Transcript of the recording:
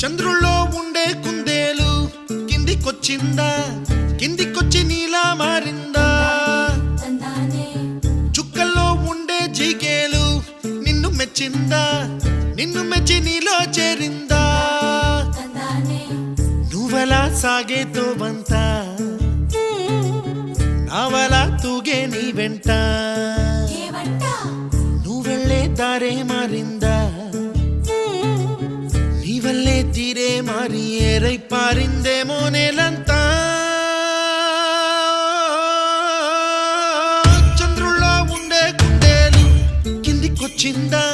చంద్రుల్లో ఉండే కుందేలు కిందికొచ్చిందా, కిందికొచ్చి నీలా మారిందా? చుక్కల్లో ఉండే జీకేలు నిన్ను మెచ్చిందా, నిన్ను మెచ్చి నీలో చేరిందా? నువ్వలా సాగే తోవంత నావలా తూగే నీ వెంట, నువ్వెళ్ళే దారే మారిందా, నీ వల్లే తీరే మారి ఏరై పారిందేమో నేలంతా. చంద్రుల్లో ఉండే కుందేలు కిందికొచ్చిందా,